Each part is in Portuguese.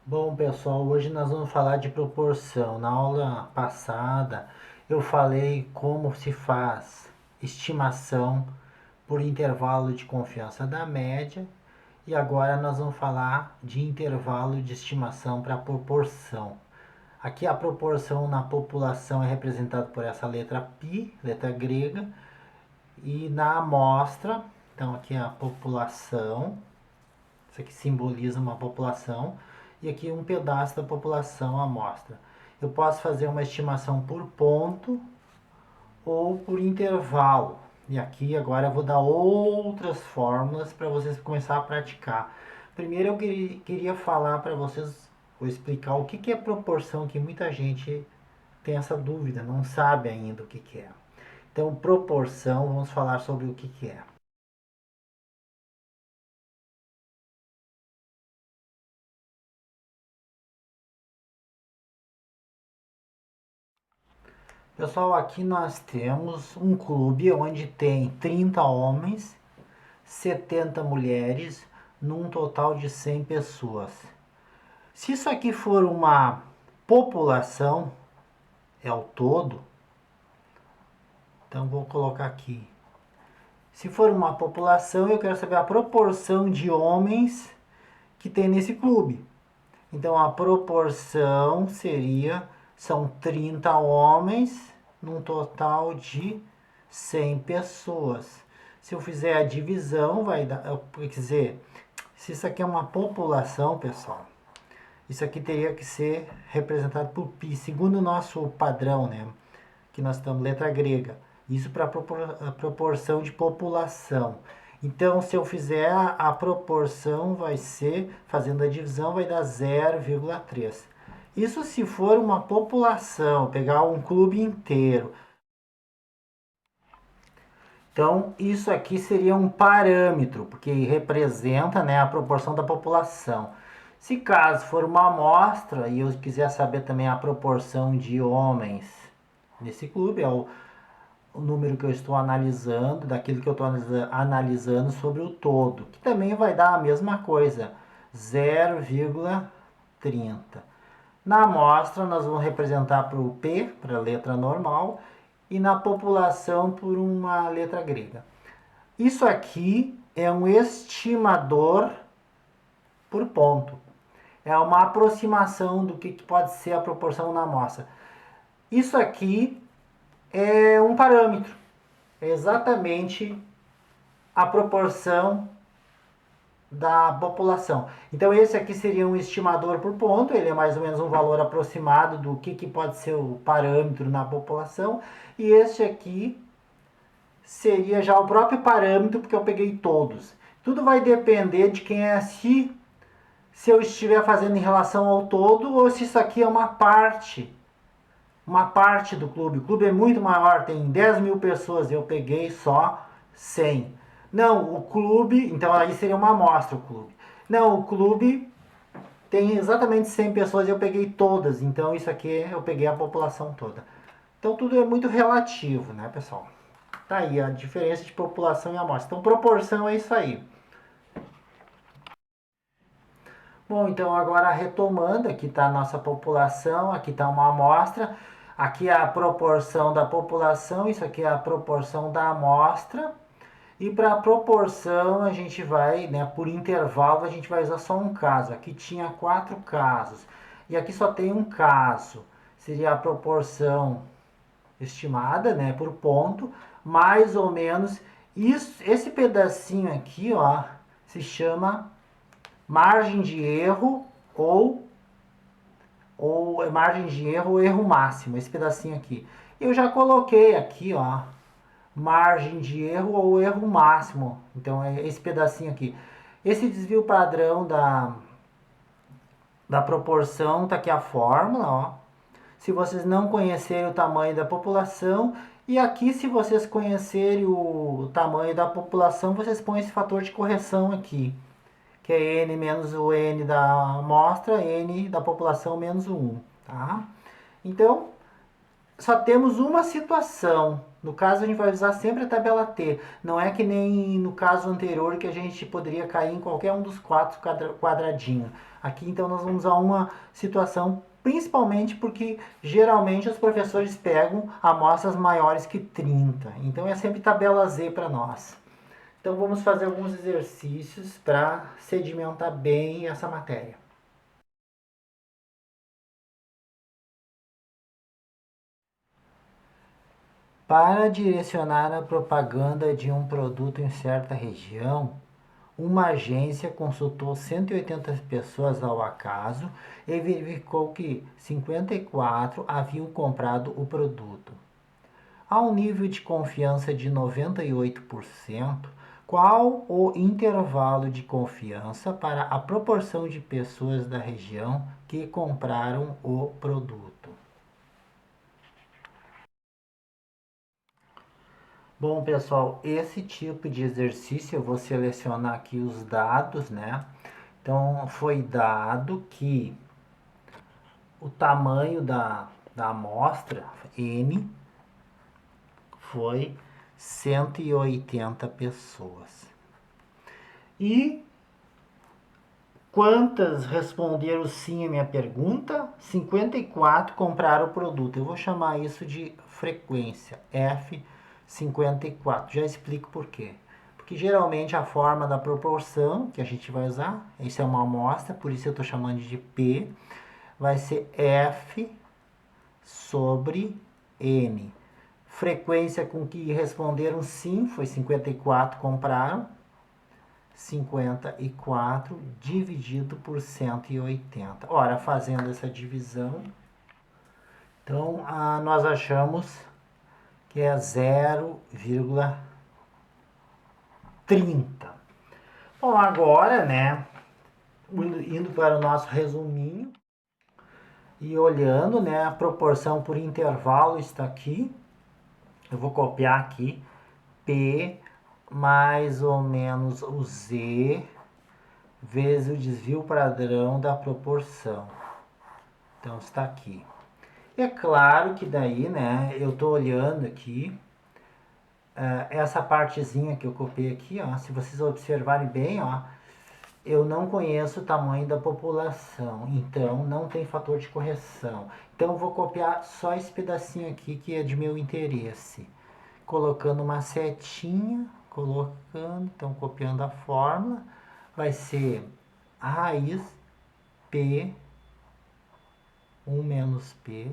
Bom, pessoal, hoje nós vamos falar de proporção. Na aula passada eu falei como se faz estimação por intervalo de confiança da média e agora nós vamos falar de intervalo de estimação para proporção. Aqui a proporção na população é representada por essa letra π, letra grega, e na amostra, então aqui é a população, isso aqui simboliza uma população. E aqui um pedaço da população amostra. Eu posso fazer uma estimação por ponto ou por intervalo. E aqui agora eu vou dar outras fórmulas para vocês começar a praticar. Primeiro eu queria falar para vocês, vou explicar o que é proporção, que muita gente tem essa dúvida, não sabe ainda o que é. Então, proporção, vamos falar sobre o que é. Pessoal, aqui nós temos um clube onde tem 30 homens, 70 mulheres, num total de 100 pessoas. Se isso aqui for uma população, é o todo, então vou colocar aqui. Se for uma população, eu quero saber a proporção de homens que tem nesse clube. Então a proporção seria, são 30 homens num total de 100 pessoas. Se eu fizer a divisão, vai dar, quer dizer, se isso aqui é uma população, pessoal, isso aqui teria que ser representado por π, segundo o nosso padrão, né? Que nós estamos letra grega. Isso para a proporção de população. Então, se eu fizer a proporção, vai ser, fazendo a divisão, vai dar 0,3. Isso se for uma população, pegar um clube inteiro. Então, isso aqui seria um parâmetro, porque representa, né, a proporção da população. Se caso for uma amostra e eu quiser saber também a proporção de homens nesse clube, é o número que eu estou analisando, daquilo que eu estou analisando sobre o todo, que também vai dar a mesma coisa, 0,30. Na amostra, nós vamos representar para o P, para a letra normal, e na população por uma letra grega. Isso aqui é um estimador por ponto. É uma aproximação do que pode ser a proporção na amostra. Isso aqui é um parâmetro. É exatamente a proporção da população. Então esse aqui seria um estimador por ponto, ele é mais ou menos um valor aproximado do que pode ser o parâmetro na população, e este aqui seria já o próprio parâmetro, porque eu peguei todos. Tudo vai depender de quem é se eu estiver fazendo em relação ao todo ou se isso aqui é uma parte do clube. O clube é muito maior, tem 10 mil pessoas, eu peguei só 100. Não, o clube, então aí seria uma amostra o clube. Não, o clube tem exatamente 100 pessoas e eu peguei todas, então isso aqui eu peguei a população toda. Então tudo é muito relativo, né, pessoal? Tá aí a diferença de população e amostra. Então proporção é isso aí. Bom, então agora retomando, aqui está a nossa população, aqui está uma amostra, aqui é a proporção da população, isso aqui é a proporção da amostra. E para a proporção a gente vai, né, por intervalo, a gente vai usar só um caso. Aqui tinha 4 casos e aqui só tem um caso. Seria a proporção estimada, né, por ponto, mais ou menos. Isso, esse pedacinho aqui, ó, se chama margem de erro ou margem de erro ou erro máximo, esse pedacinho aqui. Eu já coloquei aqui, ó, margem de erro ou erro máximo. Então é esse pedacinho aqui. Esse desvio padrão da proporção, tá aqui a fórmula, ó. Se vocês não conhecerem o tamanho da população, e aqui se vocês conhecerem o tamanho da população, vocês põem esse fator de correção aqui, que é n menos o n da amostra, n da população menos o 1, tá? Então, só temos uma situação No caso, a gente vai usar sempre a tabela T. Não é que nem no caso anterior que a gente poderia cair em qualquer um dos quatro quadradinhos. Aqui, então, nós vamos usar uma situação, principalmente porque geralmente os professores pegam amostras maiores que 30. Então, é sempre tabela Z para nós. Então, vamos fazer alguns exercícios para sedimentar bem essa matéria. Para direcionar a propaganda de um produto em certa região, uma agência consultou 180 pessoas ao acaso e verificou que 54 haviam comprado o produto. Ao nível de confiança de 98%, qual o intervalo de confiança para a proporção de pessoas da região que compraram o produto? Bom, pessoal, esse tipo de exercício eu vou selecionar aqui os dados, né? Então, foi dado que o tamanho da amostra, N, foi 180 pessoas. E quantas responderam sim à minha pergunta? 54 compraram o produto. Eu vou chamar isso de frequência, F54. Já explico por quê. Porque geralmente a forma da proporção que a gente vai usar, isso é uma amostra, por isso eu estou chamando de P, vai ser F sobre N. Frequência com que responderam sim foi 54 compraram. 54 dividido por 180. Ora, fazendo essa divisão, então nós achamos que é 0,30. Bom, agora, né, indo para o nosso resuminho e olhando, né, a proporção por intervalo está aqui. Eu vou copiar aqui P mais ou menos o Z vezes o desvio padrão da proporção. Então está aqui. É claro que daí, né, eu estou olhando aqui, essa partezinha que eu copiei aqui, ó, se vocês observarem bem, ó, eu não conheço o tamanho da população, então não tem fator de correção. Então eu vou copiar só esse pedacinho aqui que é de meu interesse. Colocando uma setinha, colocando, então copiando a fórmula, vai ser a raiz P 1 menos P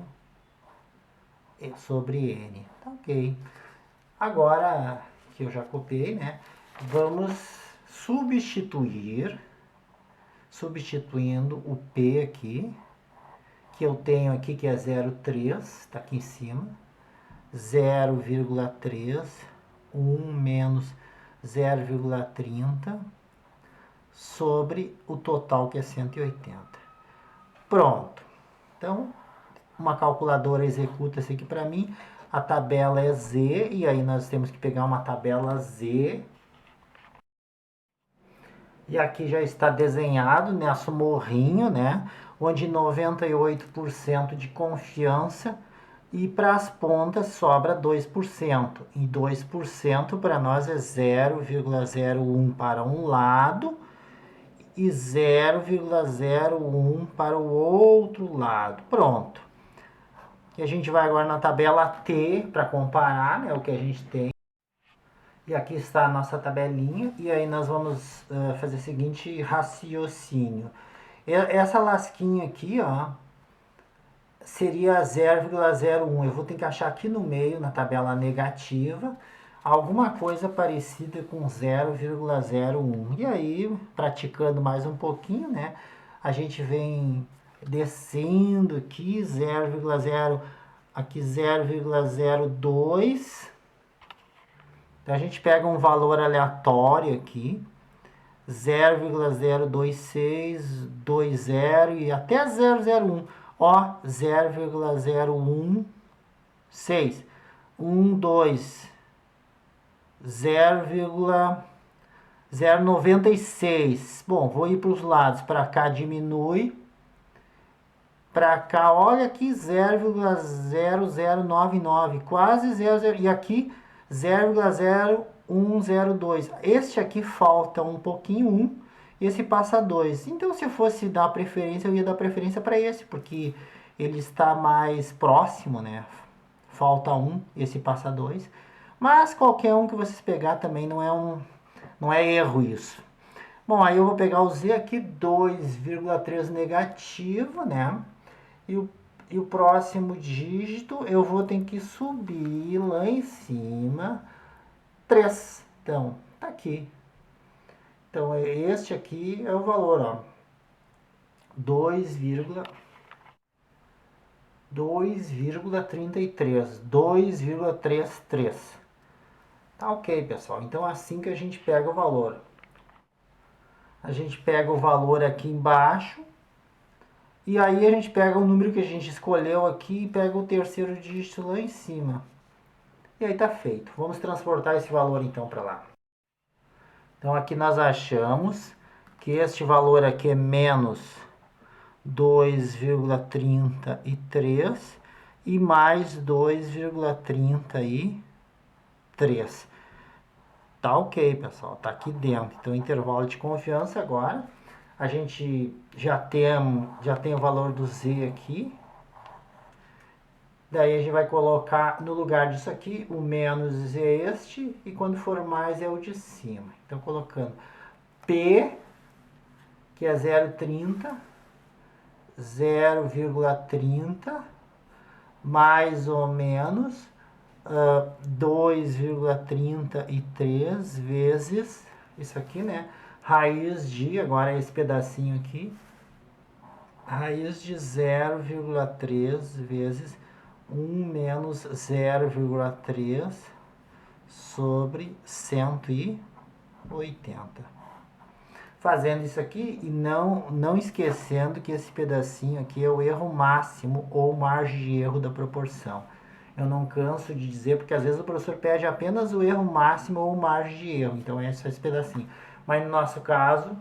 sobre N. Tá ok. Agora que eu já copiei, né? Vamos substituindo o P aqui, que eu tenho aqui que é 0,3, tá aqui em cima. 0,3, 1 menos 0,30 sobre o total que é 180. Pronto. Então, uma calculadora executa isso aqui para mim. A tabela é Z, e aí nós temos que pegar uma tabela Z. E aqui já está desenhado nosso morrinho, né? Onde 98% de confiança e para as pontas sobra 2%. E 2% para nós é 0,01 para um lado e 0,01 para o outro lado. Pronto. E a gente vai agora na tabela T para comparar, né, o que a gente tem. E aqui está a nossa tabelinha. E aí nós vamos fazer o seguinte raciocínio. Essa lasquinha aqui, ó, seria 0,01. Eu vou ter que achar aqui no meio, na tabela negativa, alguma coisa parecida com 0,01. E aí, praticando mais um pouquinho, né, a gente vem descendo aqui, 0,0, aqui 0,02. Então a gente pega um valor aleatório aqui, 0,02620 e até 0,01. Ó, 0,016, 2, 0,096. Bom, vou ir para os lados. Para cá diminui. para cá, olha aqui 0,0099, quase 00, e aqui 0,0102. Este aqui falta um pouquinho 1, esse passa 2. Então, se eu fosse dar preferência, eu ia dar preferência para esse, porque ele está mais próximo, né? Falta 1, esse passa 2. Mas qualquer um que vocês pegar também não é erro isso. Bom, aí eu vou pegar o Z aqui, 2,3 negativo, né? E o próximo dígito eu vou ter que subir lá em cima, 3. Então, tá aqui. Então, este aqui é o valor, ó. 2,33. 2,33. Tá ok, pessoal. Então, assim que a gente pega o valor. A gente pega o valor aqui embaixo. E aí a gente pega o número que a gente escolheu aqui e pega o terceiro dígito lá em cima. E aí tá feito. Vamos transportar esse valor então para lá. Então aqui nós achamos que este valor aqui é menos 2,33 e mais 2,33. Tá ok, pessoal. Tá aqui dentro. Então intervalo de confiança agora. A gente já tem o valor do Z aqui. Daí a gente vai colocar no lugar disso aqui, o menos é este, e quando for mais é o de cima. Então, colocando P, que é 0,30, 0,30, mais ou menos 2,33 vezes, isso aqui, né? Raiz de, agora é esse pedacinho aqui, raiz de 0,3 vezes 1 menos 0,3 sobre 180. Fazendo isso aqui e não esquecendo que esse pedacinho aqui é o erro máximo ou margem de erro da proporção. Eu não canso de dizer, porque às vezes o professor pede apenas o erro máximo ou margem de erro. Então é só esse pedacinho. Mas no nosso caso,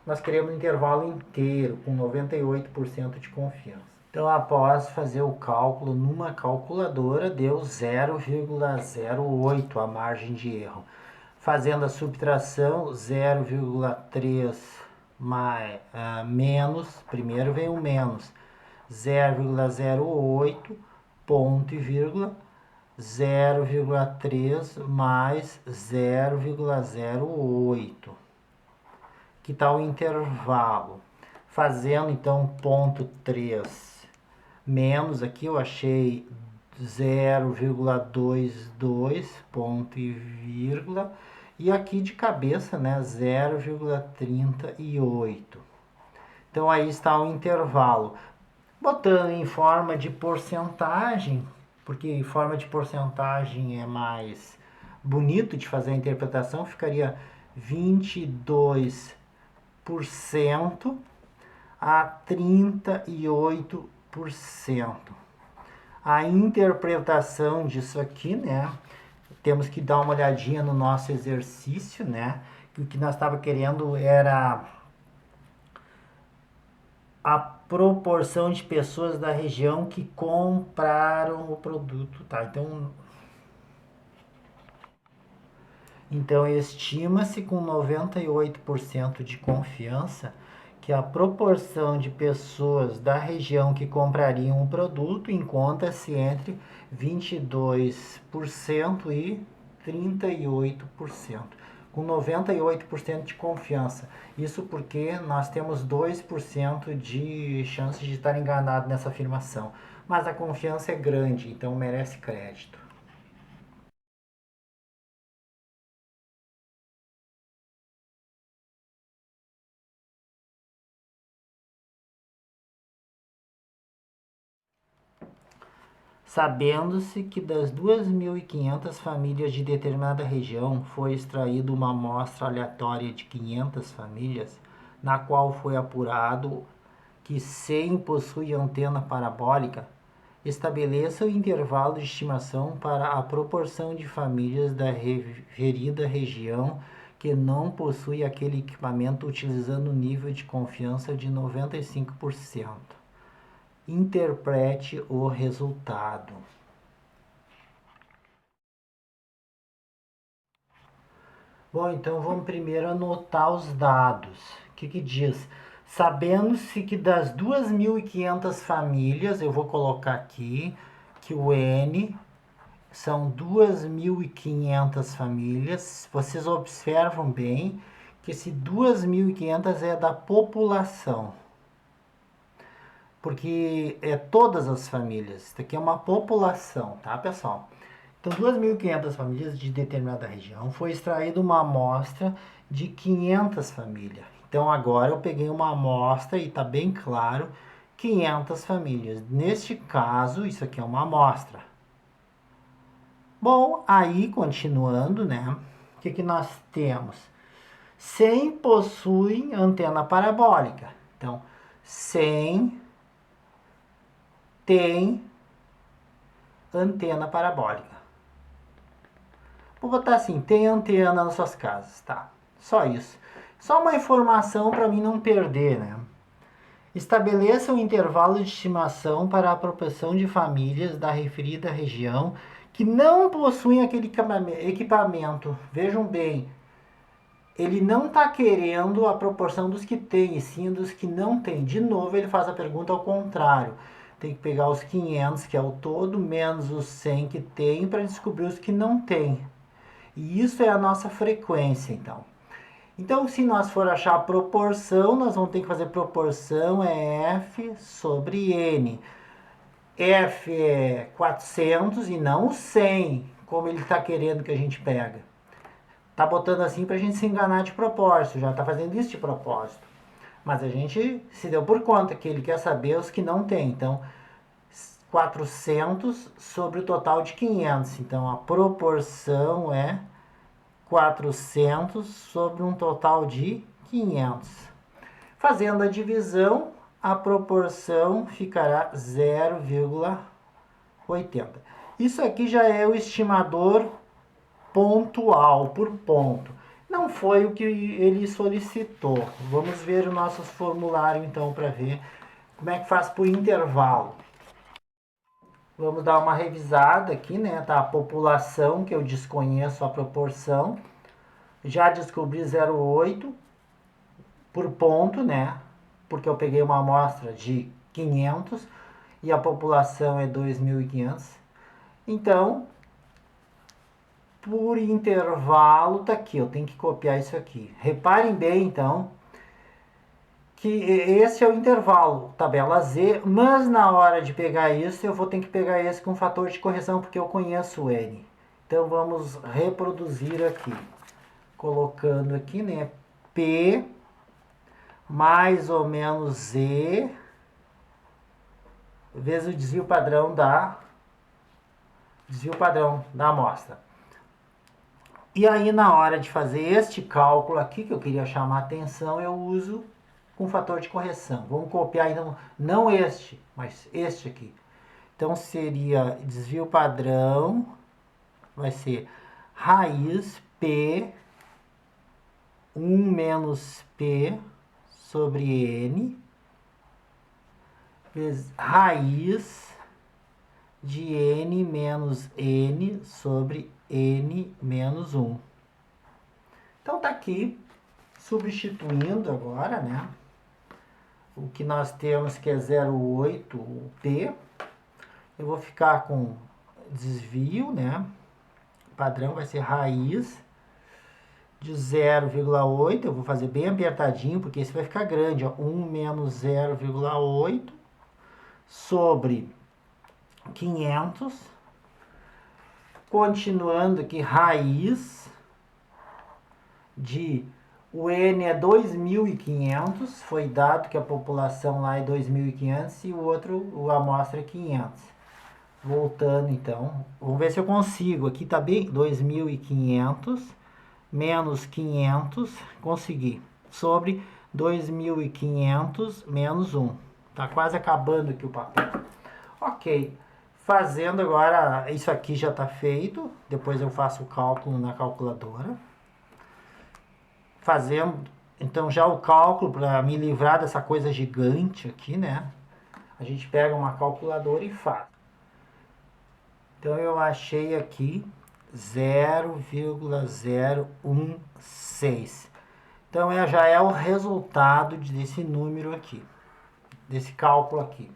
nós queremos um intervalo inteiro, com 98% de confiança. Então, após fazer o cálculo numa calculadora, deu 0,08 a margem de erro. Fazendo a subtração, 0,3 menos, primeiro vem o menos, 0,08, ponto e vírgula, 0,3 mais 0,08. Que tal o intervalo? Fazendo então ponto 3 menos, aqui eu achei 0,22 ponto e vírgula, e aqui de cabeça, né, 0,38. Então aí está o intervalo. Botando em forma de porcentagem, porque em forma de porcentagem é mais bonito de fazer a interpretação, ficaria 22% a 38%. A interpretação disso aqui, né? Temos que dar uma olhadinha no nosso exercício, né? Que o que nós estava querendo era a proporção de pessoas da região que compraram o produto, tá? Então estima-se com 98% de confiança que a proporção de pessoas da região que comprariam o produto encontra-se entre 22% e 38%, com 98% de confiança. Isso porque nós temos 2% de chance de estar enganado nessa afirmação. Mas a confiança é grande, então merece crédito. Sabendo-se que das 2.500 famílias de determinada região foi extraída uma amostra aleatória de 500 famílias, na qual foi apurado que 100 possuem antena parabólica, estabeleça o intervalo de estimação para a proporção de famílias da referida região que não possui aquele equipamento utilizando o nível de confiança de 95%. interprete o resultado. Bom, então vamos primeiro anotar os dados. O que diz? Sabendo-se que das 2.500 famílias, eu vou colocar aqui que o N são 2.500 famílias. Vocês observam bem que esse 2.500 é da população. Porque é todas as famílias. Isso aqui é uma população, tá, pessoal? Então, 2.500 famílias de determinada região, foi extraída uma amostra de 500 famílias. Então, agora eu peguei uma amostra e está bem claro, 500 famílias. Neste caso, isso aqui é uma amostra. Bom, aí, continuando, né? O que nós temos? 100 possuem antena parabólica. Então, 100 tem antena parabólica. Vou botar assim, tem antena nas suas casas, tá? Só isso. Só uma informação para mim não perder, né? Estabeleça um intervalo de estimação para a proporção de famílias da referida região que não possuem aquele equipamento. Vejam bem, ele não está querendo a proporção dos que têm, e sim dos que não têm. De novo, ele faz a pergunta ao contrário. Tem que pegar os 500, que é o todo, menos os 100 que tem, para descobrir os que não têm. E isso é a nossa frequência, então. Então, se nós for achar a proporção, nós vamos ter que fazer proporção é F sobre N. F é 400 e não 100, como ele está querendo que a gente pega. Tá botando assim para a gente se enganar de propósito, já está fazendo isso de propósito. Mas a gente se deu por conta que ele quer saber os que não tem. Então, 400 sobre o total de 500. Então, a proporção é 400 sobre um total de 500. Fazendo a divisão, a proporção ficará 0,80. Isso aqui já é o estimador pontual, por ponto. Não foi o que ele solicitou. Vamos ver o nosso formulário então para ver como é que faz por intervalo. Vamos dar uma revisada aqui, né? Tá a população, que eu desconheço a proporção. Já descobri 0,8 por ponto, né? Porque eu peguei uma amostra de 500 e a população é 2.500. Então, por intervalo, tá aqui. Eu tenho que copiar isso aqui. Reparem bem, então, que esse é o intervalo, tabela Z, mas na hora de pegar isso, eu vou ter que pegar esse com fator de correção, porque eu conheço o N. Então, vamos reproduzir aqui. Colocando aqui, né? P mais ou menos Z vezes o desvio padrão da amostra. E aí, na hora de fazer este cálculo aqui, que eu queria chamar a atenção, eu uso com fator de correção. Vamos copiar, então, não este, mas este aqui. Então, seria desvio padrão, vai ser raiz P 1 menos P sobre N vezes raiz de N menos N sobre N menos 1. Então tá aqui, substituindo agora, né? O que nós temos que é 0,8 P. Eu vou ficar com desvio, né? O padrão vai ser raiz de 0,8. Eu vou fazer bem apertadinho, porque esse vai ficar grande, ó. 1 menos 0,8 sobre 500. Continuando aqui, raiz de... O N é 2.500, foi dado que a população lá é 2.500 e o outro, a amostra é 500. Voltando então, vamos ver se eu consigo. Aqui tá bem, 2.500 menos 500, consegui. Sobre 2.500 menos 1. Tá quase acabando aqui o papel. Ok. Fazendo agora, isso aqui já está feito. Depois eu faço o cálculo na calculadora. Fazendo, então, já o cálculo para me livrar dessa coisa gigante aqui, né? A gente pega uma calculadora e faz. Então eu achei aqui 0,016. Então já é o resultado desse número aqui, desse cálculo aqui.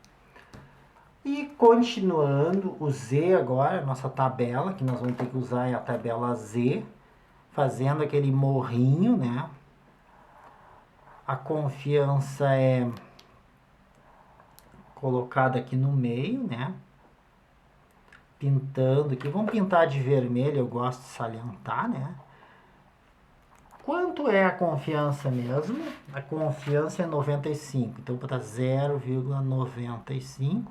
E continuando, o Z agora, nossa tabela, que nós vamos ter que usar é a tabela Z, fazendo aquele morrinho, né? A confiança é colocada aqui no meio, né? Pintando aqui, vamos pintar de vermelho, eu gosto de salientar, né? Quanto é a confiança mesmo? A confiança é 95, então vou botar 0,95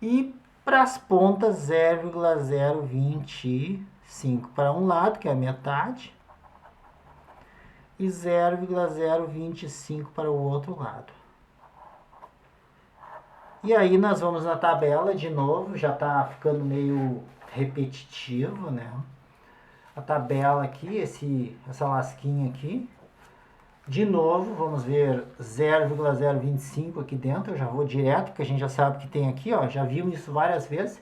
e para as pontas 0,025 para um lado, que é a metade, e 0,025 para o outro lado. E aí nós vamos na tabela de novo, já está ficando meio repetitivo, né? A tabela aqui, essa lasquinha aqui. De novo, vamos ver 0,025 aqui dentro, eu já vou direto, porque a gente já sabe que tem aqui, ó, já vimos isso várias vezes.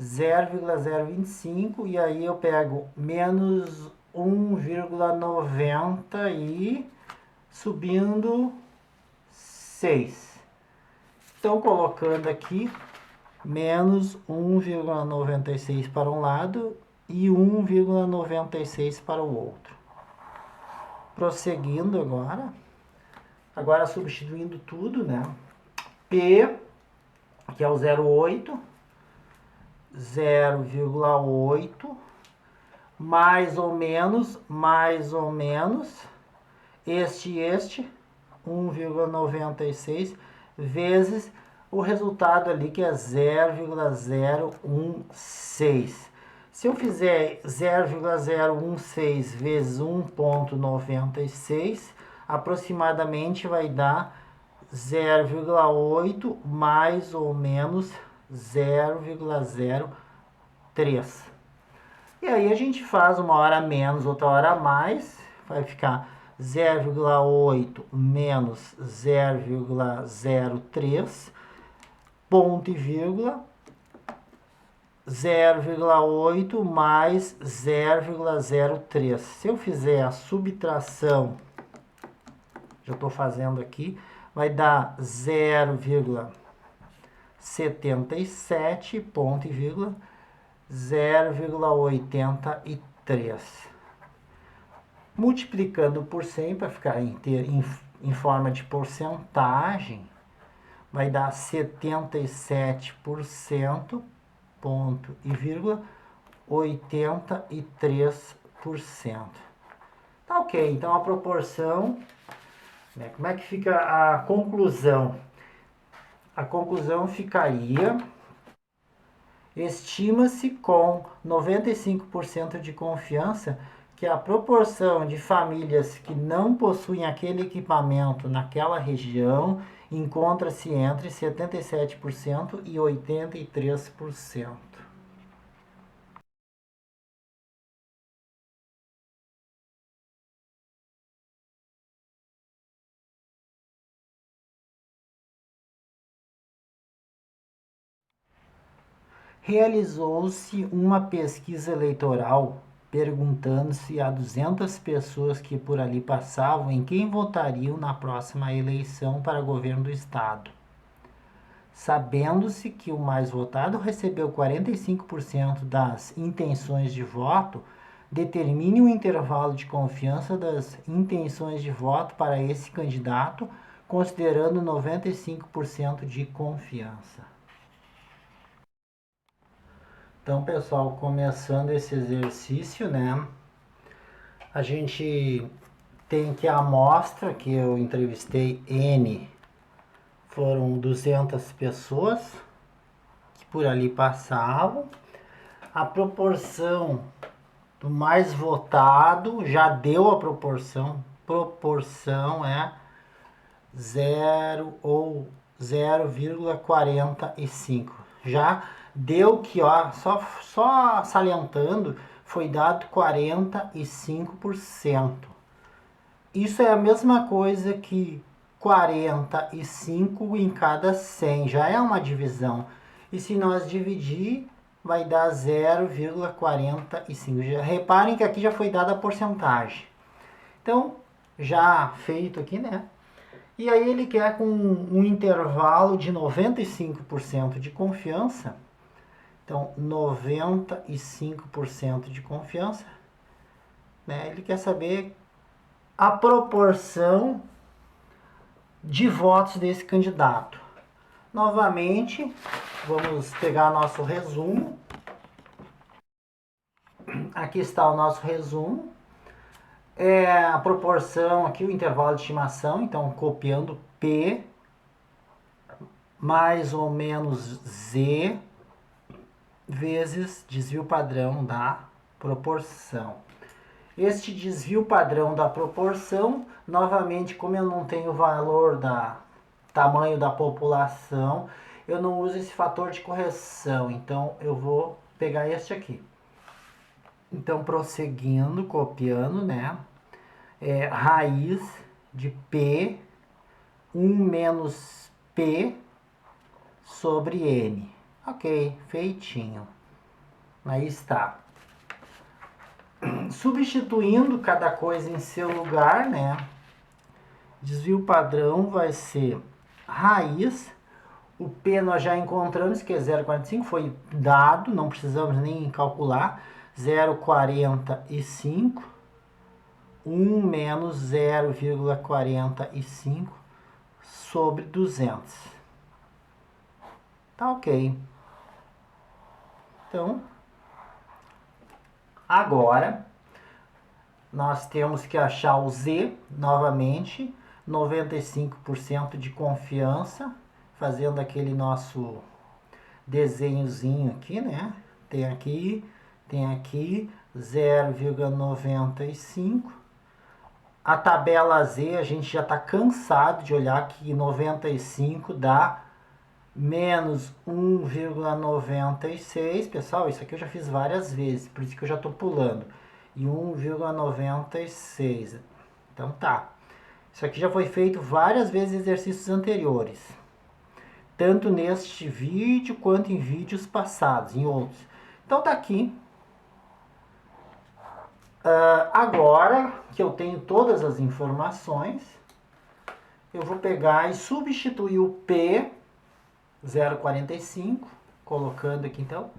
0,025 e aí eu pego menos 1,90 e subindo 6. Então, colocando aqui, menos 1,96 para um lado e 1,96 para o outro. Prosseguindo agora substituindo tudo, né? P, que é o 0,8, 0,8, mais ou menos, este, 1,96, vezes o resultado ali que é 0,016. Se eu fizer 0,016 vezes 1,96, aproximadamente vai dar 0,8 mais ou menos 0,03. E aí a gente faz uma hora a menos, outra hora a mais, vai ficar 0,8 menos 0,03, ponto e vírgula, 0,8 mais 0,03. Se eu fizer a subtração, já estou fazendo aqui, vai dar 0,77, ponto e vírgula, 0,83. Multiplicando por 100 para ficar em forma de porcentagem, vai dar 77%, ponto e vírgula, 83%. Tá ok, então a proporção, né, como é que fica a conclusão? A conclusão ficaria, estima-se com 95% de confiança que a proporção de famílias que não possuem aquele equipamento naquela região encontra-se entre 77% e 83%. Realizou-se uma pesquisa eleitoral perguntando-se a 200 pessoas que por ali passavam em quem votariam na próxima eleição para governo do estado. Sabendo-se que o mais votado recebeu 45% das intenções de voto, determine o intervalo de confiança das intenções de voto para esse candidato, considerando 95% de confiança. Então, pessoal, começando esse exercício, né? A gente tem que a amostra que eu entrevistei N foram 200 pessoas que por ali passavam. A proporção do mais votado já deu a proporção. Proporção é 0 ou 0,45. Já deu que, ó, só salientando, foi dado 45%. Isso é a mesma coisa que 45 em cada 100. Já é uma divisão. E se nós dividir, vai dar 0,45. Reparem que aqui já foi dada a porcentagem. Então, já feito aqui, né? E aí ele quer com um intervalo de 95% de confiança. Então, 95% de confiança. Né? Ele quer saber a proporção de votos desse candidato. Novamente, vamos pegar nosso resumo. Aqui está o nosso resumo. A proporção aqui, o intervalo de estimação, então copiando P mais ou menos Z vezes desvio padrão da proporção. Este desvio padrão da proporção, novamente, como eu não tenho o valor da tamanho da população, eu não uso esse fator de correção, então eu vou pegar este aqui. Então, prosseguindo, copiando, né? Raiz de P, 1 menos P sobre N. Ok, feitinho. Aí está. Substituindo cada coisa em seu lugar, né? Desvio padrão vai ser raiz. O P nós já encontramos, que é 0,45, foi dado, não precisamos nem calcular. 0,45, 1 menos 0,45 sobre 200. Tá ok. Então, agora, nós temos que achar o Z, novamente, 95% de confiança, fazendo aquele nosso desenhozinho aqui, né? Tem aqui 0,95. A tabela Z, a gente já está cansado de olhar que 95 dá menos 1,96. Pessoal, isso aqui eu já fiz várias vezes, por isso que eu já estou pulando. E 1,96. Então tá. Isso aqui já foi feito várias vezes em exercícios anteriores. Tanto neste vídeo quanto em vídeos passados, em outros. Então tá aqui. Agora que eu tenho todas as informações, eu vou pegar e substituir o P 0,45, colocando aqui então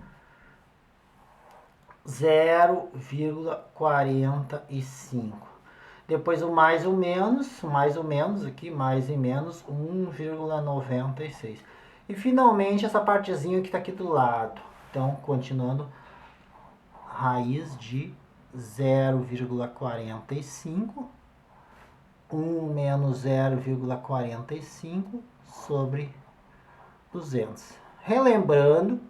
0,45. Depois o mais ou menos aqui, mais e menos 1,96. E finalmente essa partezinha que está aqui do lado. Então, continuando, raiz de 0,45, 1 menos 0,45 sobre 200. Relembrando,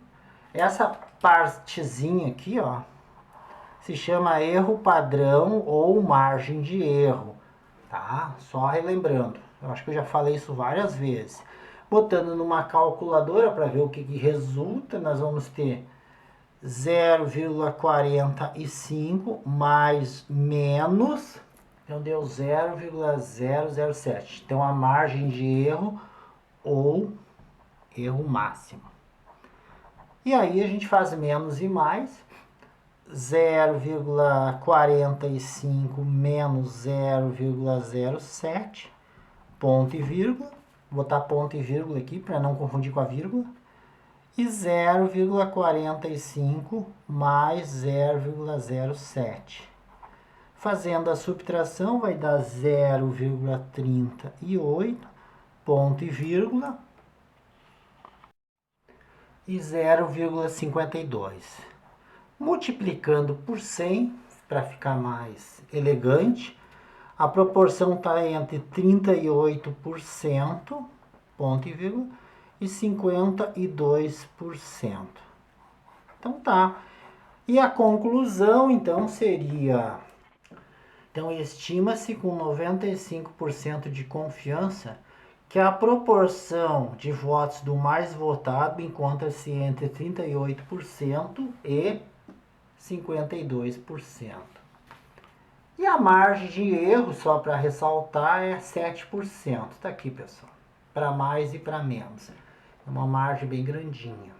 essa partezinha aqui, ó, se chama erro padrão ou margem de erro, tá? Só relembrando, eu acho que eu já falei isso várias vezes. Botando numa calculadora para ver o que resulta, nós vamos ter 0,45 mais menos, então deu 0,007. Então a margem de erro ou erro máximo. E aí a gente faz menos e mais, 0,45 menos 0,07, ponto e vírgula, vou botar ponto e vírgula aqui para não confundir com a vírgula, e 0,45 mais 0,07. Fazendo a subtração vai dar 0,38, ponto e vírgula, e 0,52. Multiplicando por 100, para ficar mais elegante, a proporção está entre 38%, ponto e vírgula, e 52%. Então tá. E a conclusão, então, seria... Então, estima-se com 95% de confiança que a proporção de votos do mais votado encontra-se entre 38% e 52%. E a margem de erro, só para ressaltar, é 7%. Tá aqui, pessoal. Para mais e para menos. É uma margem bem grandinha.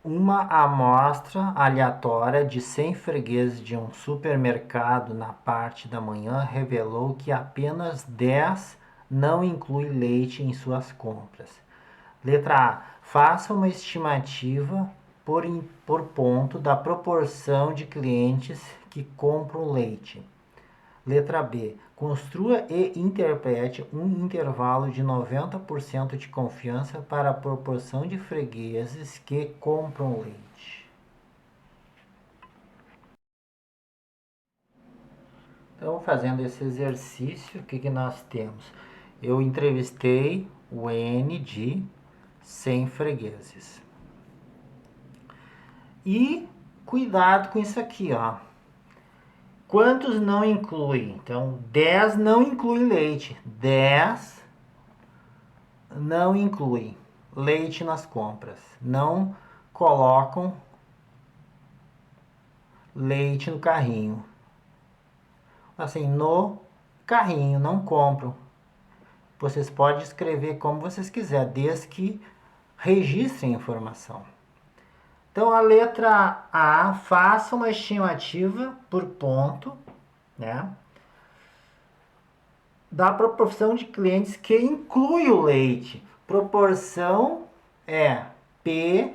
Uma amostra aleatória de 100 fregueses de um supermercado na parte da manhã revelou que apenas 10 não inclui leite em suas compras. Letra A. Faça uma estimativa por ponto da proporção de clientes que compram leite. Letra B. Construa e interprete um intervalo de 90% de confiança para a proporção de fregueses que compram leite. Então, fazendo esse exercício, o que nós temos? Eu entrevistei o N de 100 fregueses. E cuidado com isso aqui, ó. Quantos não inclui? Então, 10 não inclui leite. 10 não inclui leite nas compras. Não colocam leite no carrinho. Assim, no carrinho, não compram. Vocês podem escrever como vocês quiserem, desde que registrem a informação. Então, a letra A, faça uma estimativa por ponto, né, da proporção de clientes que inclui o leite. Proporção é P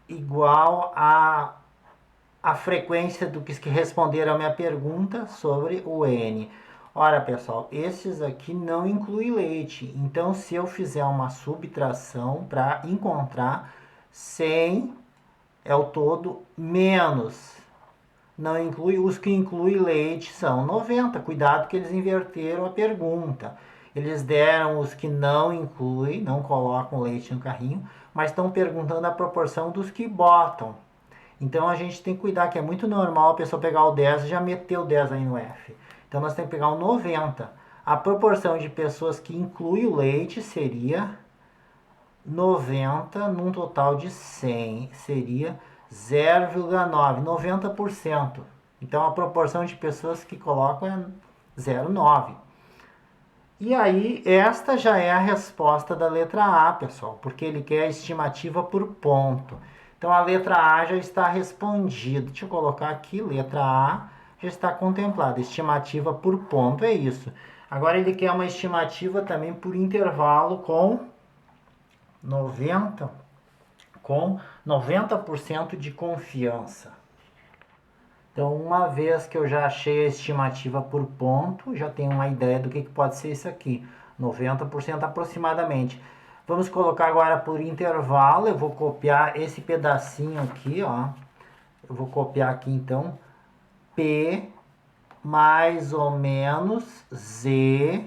igual a frequência do que responderam a minha pergunta sobre o N. Ora, pessoal, esses aqui não incluem leite. Então, se eu fizer uma subtração para encontrar 100 é o todo menos. Não inclui, os que incluem leite são 90. Cuidado que eles inverteram a pergunta. Eles deram os que não incluem, não colocam leite no carrinho, mas estão perguntando a proporção dos que botam. Então a gente tem que cuidar que é muito normal a pessoa pegar o 10 e já meter o 10 aí no F. Então nós temos que pegar o 90. A proporção de pessoas que inclui o leite seria 90 num total de 100. Seria 0,9, 90%. Então a proporção de pessoas que colocam é 0,9. E aí, esta já é a resposta da letra A, pessoal, porque ele quer a estimativa por ponto. Então a letra A já está respondida. Deixa eu colocar aqui, letra A já está contemplada. Estimativa por ponto é isso. Agora ele quer uma estimativa também por intervalo com 90% de confiança. Então, uma vez que eu já achei a estimativa por ponto, já tenho uma ideia do que pode ser isso aqui. 90% aproximadamente. Vamos colocar agora por intervalo. Eu vou copiar esse pedacinho aqui, ó. Eu vou copiar aqui então. P mais ou menos Z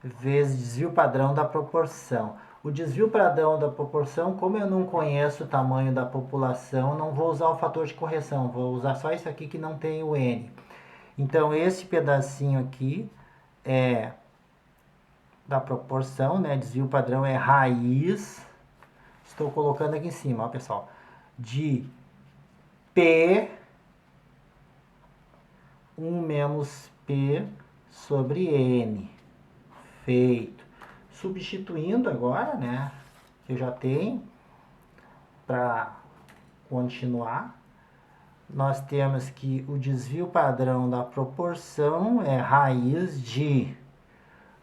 vezes desvio padrão da proporção. O desvio padrão da proporção, como eu não conheço o tamanho da população, não vou usar o fator de correção, vou usar só isso aqui que não tem o N. Então, esse pedacinho aqui é da proporção, né? Desvio padrão é raiz, estou colocando aqui em cima, ó, pessoal, de P 1 menos P sobre N. Feito. Substituindo agora, né? Que eu já tenho para continuar. Nós temos que o desvio padrão da proporção é raiz de.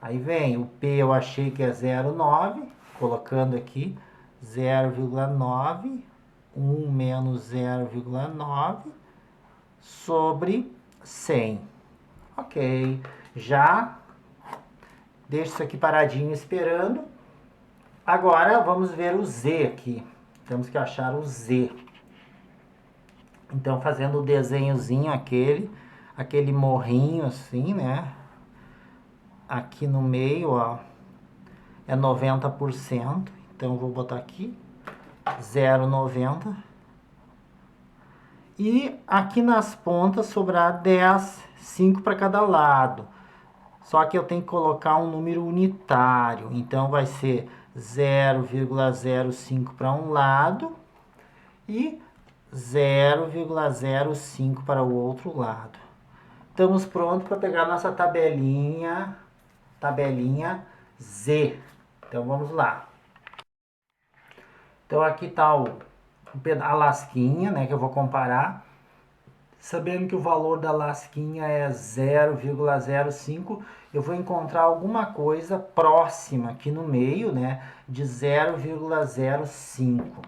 Aí vem o P, eu achei que é 0,9, colocando aqui 0,9, 1 menos 0,9 sobre 100. Ok, já deixo isso aqui paradinho esperando. Agora vamos ver o Z aqui. Temos que achar o Z. Então, fazendo o desenhozinho aquele morrinho assim, né? Aqui no meio, ó, é 90%. Então, vou botar aqui 0,90. E aqui nas pontas sobrar 10, 5 para cada lado. Só que eu tenho que colocar um número unitário. Então, vai ser 0,05 para um lado e 0,05 para o outro lado. Estamos prontos para pegar nossa tabelinha Z. Então, vamos lá. Então, aqui está a lasquinha, né, que eu vou comparar. Sabendo que o valor da lasquinha é 0,05, eu vou encontrar alguma coisa próxima aqui no meio, né, de 0,05.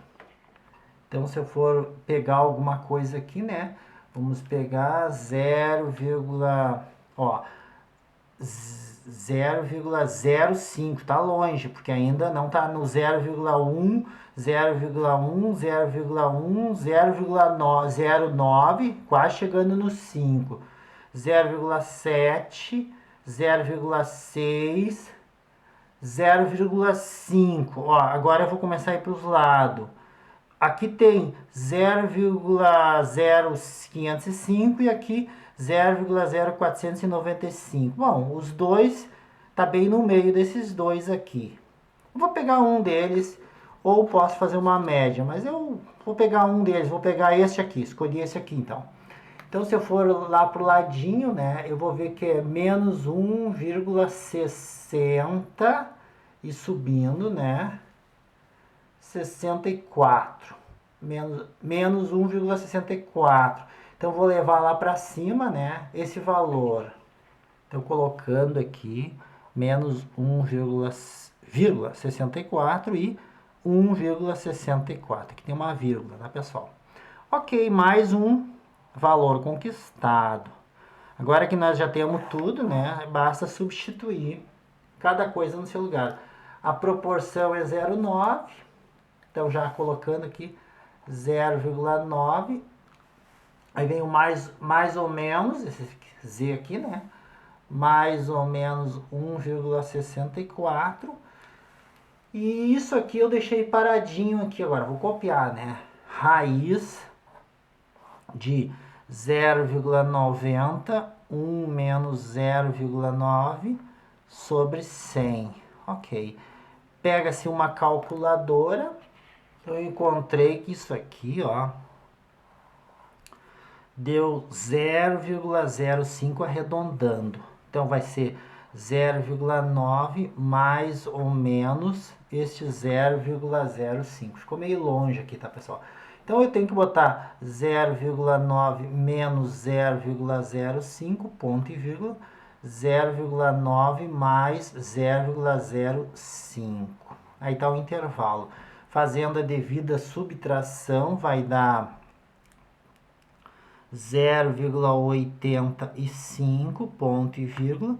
Então, se eu for pegar alguma coisa aqui, né, vamos pegar 0,05, tá longe, porque ainda não tá no 0,1, 0,1, 0,1, 0,09, quase chegando no 5, 0,7, 0,6, 0,5. Ó, agora eu vou começar a ir para os lados. Aqui tem 0,0505 e aqui 0,0495. Bom, os dois tá bem no meio desses dois aqui. Eu vou pegar um deles ou posso fazer uma média, mas eu vou pegar um deles, vou pegar este aqui, escolhi esse aqui então. Então, se eu for lá pro ladinho, né, eu vou ver que é menos 1,60 e subindo, né, 64, menos 1,64. Então, vou levar lá para cima, né, esse valor. Então, colocando aqui, menos 1,64 e 1,64. Aqui tem uma vírgula, tá, pessoal? Ok, mais um valor conquistado. Agora que nós já temos tudo, né, basta substituir cada coisa no seu lugar. A proporção é 0,9. Então, já colocando aqui 0,9. Aí vem o mais ou menos, esse Z aqui, né? Mais ou menos 1,64. E isso aqui eu deixei paradinho aqui agora. Vou copiar, né? Raiz de 0,90, 1 menos 0,9 sobre 100. Ok. Pega-se uma calculadora. Eu encontrei que isso aqui, ó, deu 0,05 arredondando. Então, vai ser 0,9 mais ou menos este 0,05. Ficou meio longe aqui, tá, pessoal? Então, eu tenho que botar 0,9 menos 0,05, ponto e vírgula, 0,9 mais 0,05. Aí está o intervalo. Fazendo a devida subtração, vai dar 0,85, ponto e vírgula,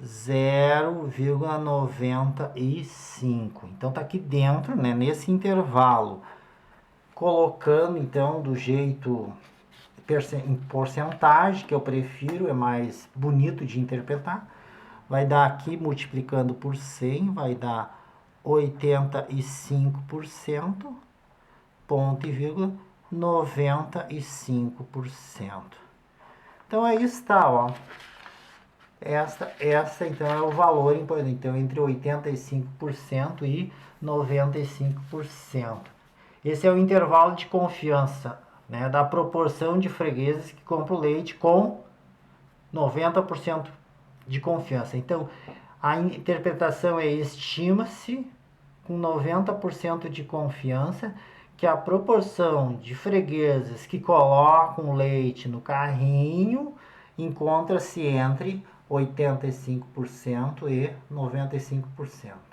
0,95. Então, tá aqui dentro, né, nesse intervalo. Colocando, então, do jeito em porcentagem, que eu prefiro, é mais bonito de interpretar. Vai dar aqui, multiplicando por 100, vai dar 85%, ponto e vírgula, 95%. Então, aí está, ó. Essa então é o valor, então, entre 85% e 95%. Esse é o intervalo de confiança, né, da proporção de fregueses que compram leite com 90% de confiança. Então, a interpretação é: estima-se com 90% de confiança que a proporção de fregueses que colocam leite no carrinho encontra-se entre 85% e 95%.